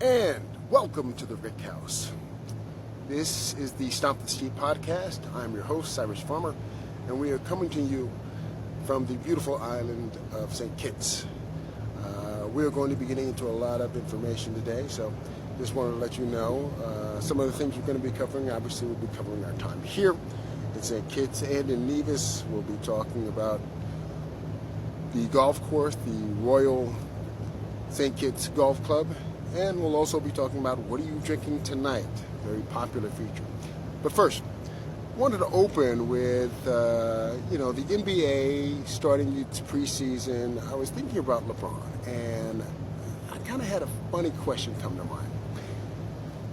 And welcome to the Rick House. This is the Stomp The Tee podcast. I'm your host, Cyrus Farmer, and we are coming to you from the beautiful island of St. Kitts. We are going to be getting into a lot of information today, so just wanted to let you know some of the things we're going to be covering. Obviously, we'll be covering our time here in St. Kitts and in Nevis. We'll be talking about the golf course, the Royal St. Kitts Golf Club, and we'll also be talking about what are you drinking tonight, very popular feature. But first, wanted to open with, the NBA starting its preseason. I was thinking about LeBron, and I kind of had a funny question come to mind.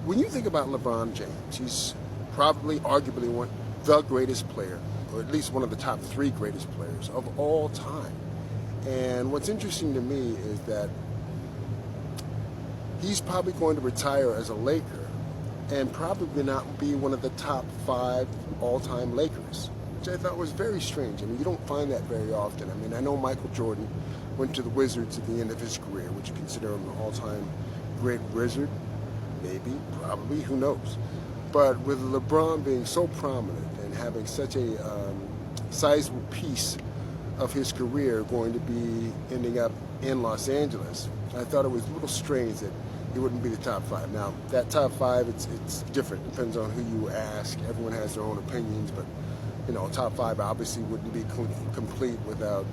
When you think about LeBron James, he's probably, arguably, the greatest player, or at least one of the top three greatest players of all time. And what's interesting to me is that he's probably going to retire as a Laker and probably not be one of the top 5 all-time Lakers, which I thought was very strange. I mean, you don't find that very often. I mean, I know Michael Jordan went to the Wizards at the end of his career. Would you consider him an all-time great Wizard? Maybe, probably, who knows? But with LeBron being so prominent and having such a sizable piece of his career going to be ending up in Los Angeles, I thought it was a little strange that he wouldn't be the top 5. Now, that top 5, it's different. Depends on who you ask. Everyone has their own opinions, but, top 5 obviously wouldn't be complete without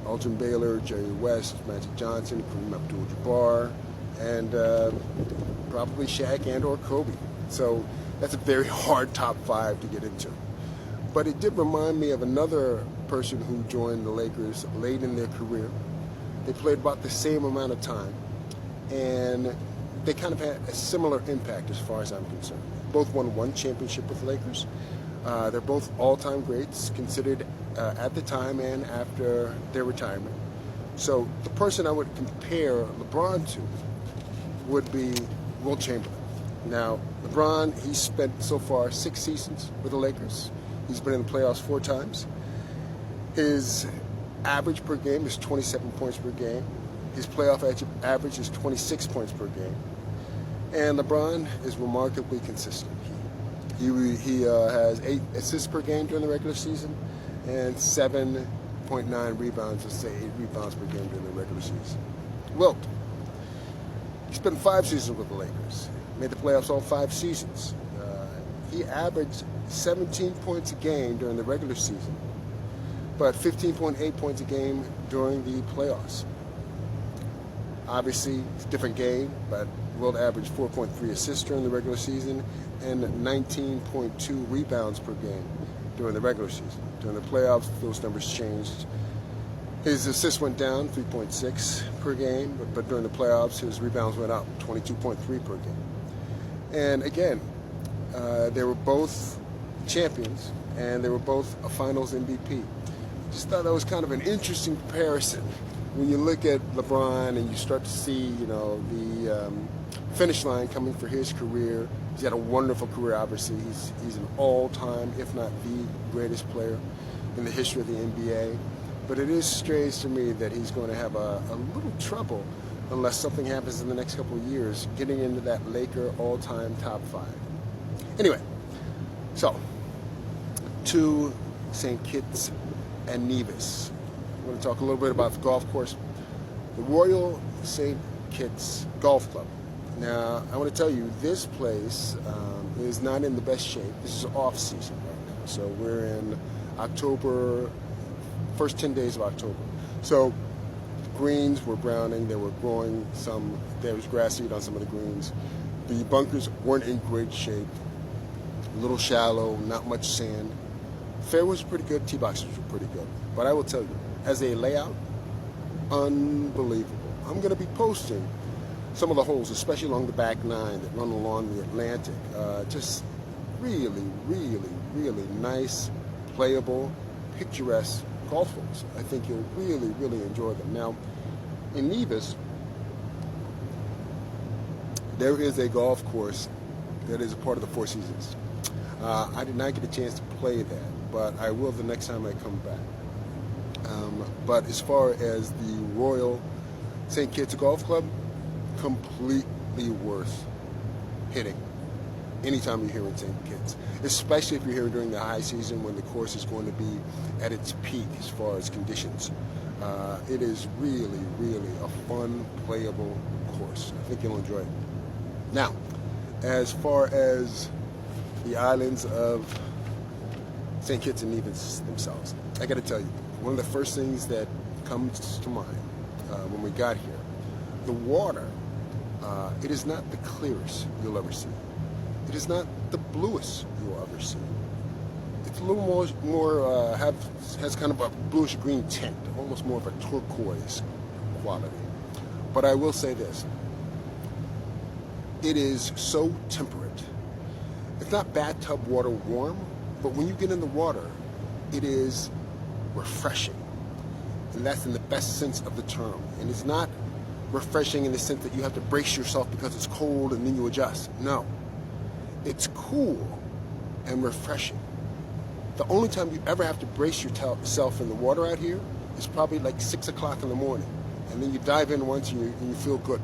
Elgin Baylor, Jerry West, Magic Johnson, Kareem Abdul-Jabbar, and probably Shaq and or Kobe. So that's a very hard top 5 to get into. But it did remind me of another person who joined the Lakers late in their career. They played about the same amount of time, and they kind of had a similar impact as far as I'm concerned. Both won one championship with the Lakers. They're both all-time greats, considered at the time and after their retirement. So the person I would compare LeBron to would be Will Chamberlain. Now, LeBron, he's spent so far 6 seasons with the Lakers. He's been in the playoffs 4 times. His average per game is 27 points per game. His playoff average is 26 points per game. And LeBron is remarkably consistent. He has 8 assists per game during the regular season and 7.9 rebounds, let's say 8 rebounds per game during the regular season. Wilt, he spent 5 seasons with the Lakers. Made the playoffs all 5 seasons. He averaged 17 points a game during the regular season, but 15.8 points a game during the playoffs. Obviously, it's a different game, but Wilt averaged 4.3 assists during the regular season and 19.2 rebounds per game during the regular season. During the playoffs, those numbers changed. His assists went down, 3.6 per game, but during the playoffs, his rebounds went up, 22.3 per game. And again, they were both champions, and they were both a finals MVP. Just thought that was kind of an interesting comparison. When you look at LeBron and you start to see, the finish line coming for his career, he's had a wonderful career, obviously. He's an all-time, if not the greatest player in the history of the NBA. But it is strange to me that he's going to have a little trouble, unless something happens in the next couple of years, getting into that Laker all-time top 5. Anyway, so, to St. Kitts and Nevis. I'm going to talk a little bit about the golf course, the Royal St. Kitts Golf Club. Now, I want to tell you, this place is not in the best shape. This is off-season right now. So we're in October, first 10 days of October. So greens were browning. They were growing some. There was grass seed on some of the greens. The bunkers weren't in great shape. A little shallow, not much sand. Fairways were pretty good. Tee boxes were pretty good. But I will tell you, as a layout, unbelievable. I'm going to be posting some of the holes, especially along the back 9 that run along the Atlantic. Just really, really, really nice, playable, picturesque golf holes. I think you'll really, really enjoy them. Now, in Nevis, there is a golf course that is a part of the Four Seasons. I did not get a chance to play that, but I will the next time I come back. But as far as the Royal St. Kitts Golf Club, complete definitely worth hitting anytime you're here in St. Kitts, especially if you're here during the high season when the course is going to be at its peak as far as conditions. It is really, really a fun, playable course. I think you'll enjoy it. Now, as far as the islands of St. Kitts and Nevis themselves, I got to tell you, one of the first things that comes to mind when we got here, the water, it is not the clearest you'll ever see. It is not the bluest you'll ever see. It's a little more has kind of a bluish green tint, almost more of a turquoise quality. But I will say this, it is so temperate. It's not bathtub water warm, but when you get in the water, it is refreshing. And that's in the best sense of the term. And it's not refreshing in the sense that you have to brace yourself because it's cold and then you adjust. No. It's cool and refreshing. The only time you ever have to brace yourself in the water out here is probably like 6 o'clock in the morning. And then you dive in once and you feel good.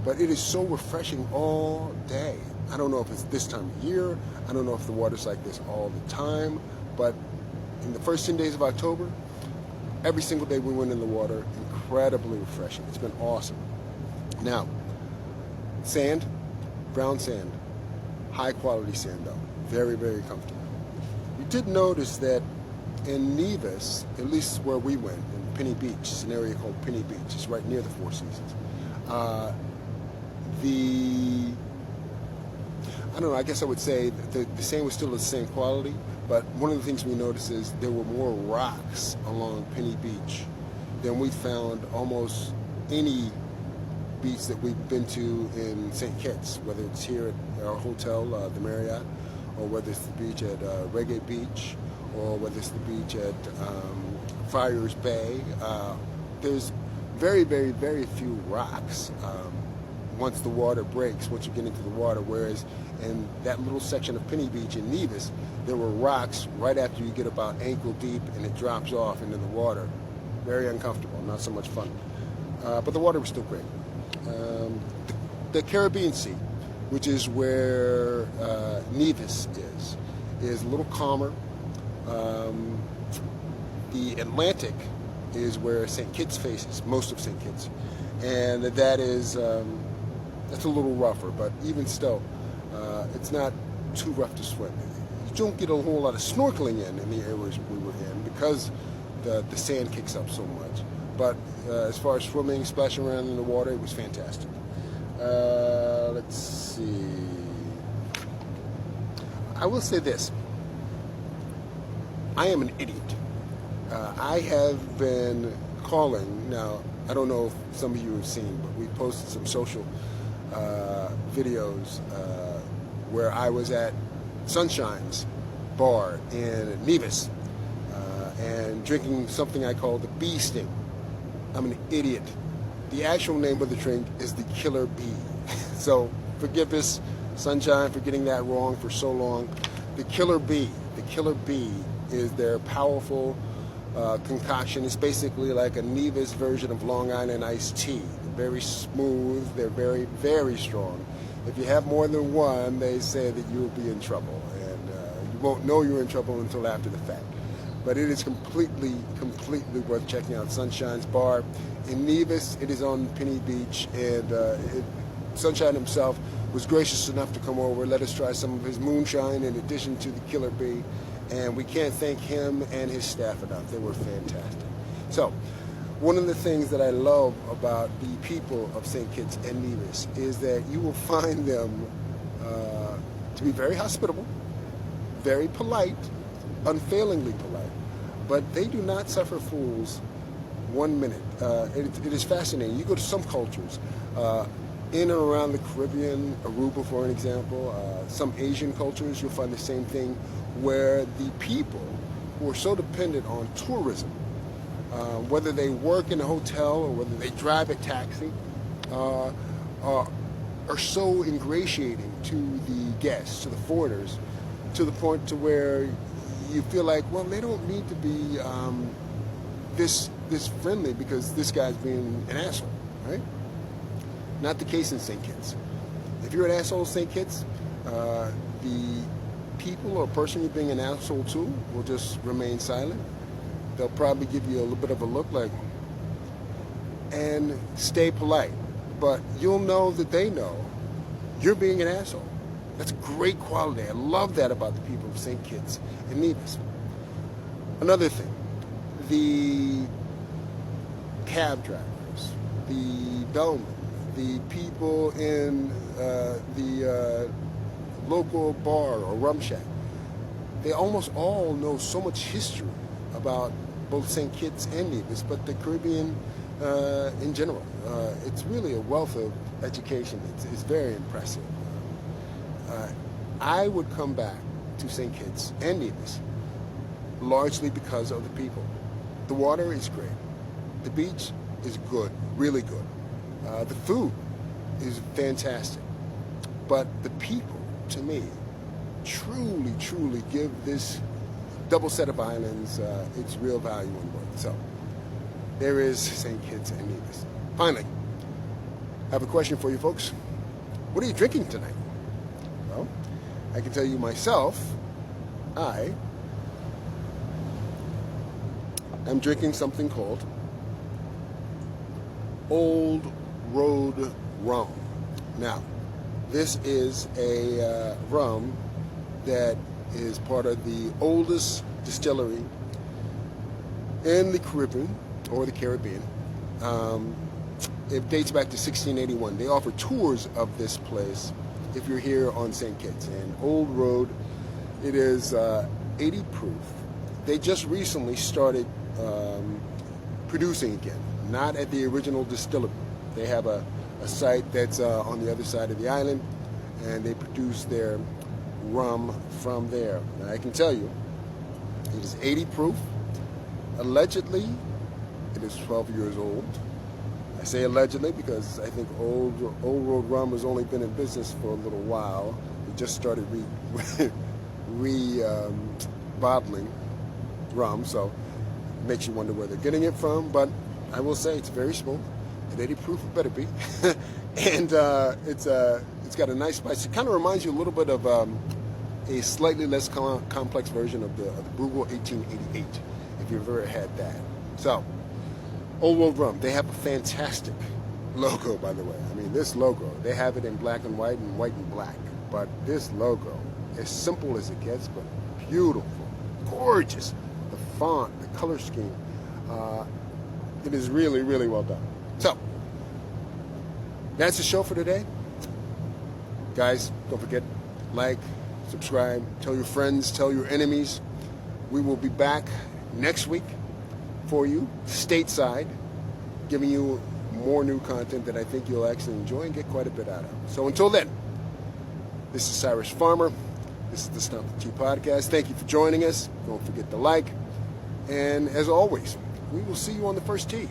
But it is so refreshing all day. I don't know if it's this time of year. I don't know if the water's like this all the time. But in the first 10 days of October, every single day we went in the water, incredibly refreshing. It's been awesome. Now, sand, brown sand, high quality sand though, very, very comfortable. We did notice that in Nevis, at least where we went, in Penny Beach, it's an area called Penny Beach, it's right near the Four Seasons. I don't know, I guess I would say that the sand was still of the same quality, but one of the things we noticed is there were more rocks along Penny Beach than we found almost any beach that we've been to in St. Kitts, whether it's here at our hotel, the Marriott, or whether it's the beach at Reggae Beach, or whether it's the beach at Friars Bay. There's very, very, very few rocks once the water breaks, once you get into the water, whereas in that little section of Penny Beach in Nevis, there were rocks right after you get about ankle deep and it drops off into the water. Very uncomfortable, not so much fun. But the water was still great. The Caribbean Sea, which is where Nevis is a little calmer. The Atlantic is where St. Kitts faces, most of St. Kitts, and that is that's a little rougher, but even still, it's not too rough to swim. You don't get a whole lot of snorkeling in the areas we were in because the sand kicks up so much. But as far as swimming, splashing around in the water, it was fantastic. Let's see. I will say this. I am an idiot. I have been calling, now I don't know if some of you have seen, but we posted some social videos where I was at Sunshine's bar in Nevis and drinking something I call the bee sting. I'm an idiot. The actual name of the drink is the Killer Bee. So forgive us, Sunshine, for getting that wrong for so long. The Killer Bee is their powerful concoction. It's basically like a Nevis version of Long Island iced tea. They're very smooth, they're very, very strong. If you have more than one, they say that you will be in trouble, and you won't know you're in trouble until after the fact. But it is completely worth checking out Sunshine's bar. In Nevis, it is on Penny Beach, and Sunshine himself was gracious enough to come over, let us try some of his moonshine in addition to the Killer Bee, and we can't thank him and his staff enough. They were fantastic. So, one of the things that I love about the people of St. Kitts and Nevis is that you will find them to be very hospitable, very polite, unfailingly polite, but they do not suffer fools 1 minute. It is fascinating. You go to some cultures, in and around the Caribbean, Aruba for an example, some Asian cultures, you'll find the same thing, where the people who are so dependent on tourism, whether they work in a hotel or whether they drive a taxi, are so ingratiating to the guests, to the foreigners, to the point to where you feel like, well, they don't need to be this friendly because this guy's being an asshole, right? Not the case in St. Kitts. If you're an asshole, St. Kitts, the people or person you're being an asshole to will just remain silent. They'll probably give you a little bit of a look like, and stay polite. But you'll know that they know you're being an asshole. That's a great quality. I love that about the people of St. Kitts and Nevis. Another thing, the cab drivers, the bellmen, the people in the local bar or rum shack, they almost all know so much history about both St. Kitts and Nevis, but the Caribbean in general. It's really a wealth of education. It's very impressive. I would come back to St. Kitts and Nevis largely because of the people. The water is great. The beach is good, really good. The food is fantastic. But the people, to me, truly, truly give this double set of islands its real value and worth. So there is St. Kitts and Nevis. Finally, I have a question for you folks. What are you drinking tonight? Well, I can tell you myself, I am drinking something called Old Road Rum. Now, this is a rum that is part of the oldest distillery in the Caribbean, or the Caribbean. It dates back to 1681. They offer tours of this place if you're here on St. Kitts. And Old Road, it is 80 proof. They just recently started producing again, not at the original distillery. They have a site that's on the other side of the island, and they produce their rum from there. Now, I can tell you, it is 80 proof. Allegedly, it is 12 years old. I say allegedly because I think Old Road Rum has only been in business for a little while. They just started bottling rum, so it makes you wonder where they're getting it from. But I will say it's very smooth. At 80 proof, it better be. And it's got a nice spice. It kind of reminds you a little bit of a slightly less complex version of the Brugal 1888, if you've ever had that. So, Old World Rum, they have a fantastic logo, by the way. I mean, this logo, they have it in black and white and black. But this logo, as simple as it gets, but beautiful, gorgeous. The font, the color scheme, it is really, really well done. So, that's the show for today. Guys, don't forget, like, subscribe, tell your friends, tell your enemies. We will be back next week for you, stateside, giving you more new content that I think you'll actually enjoy and get quite a bit out of. So until then, this is Cyrus Farmer. This is the Stomp The Tee podcast. Thank you for joining us. Don't forget to like. And as always, we will see you on the first tee.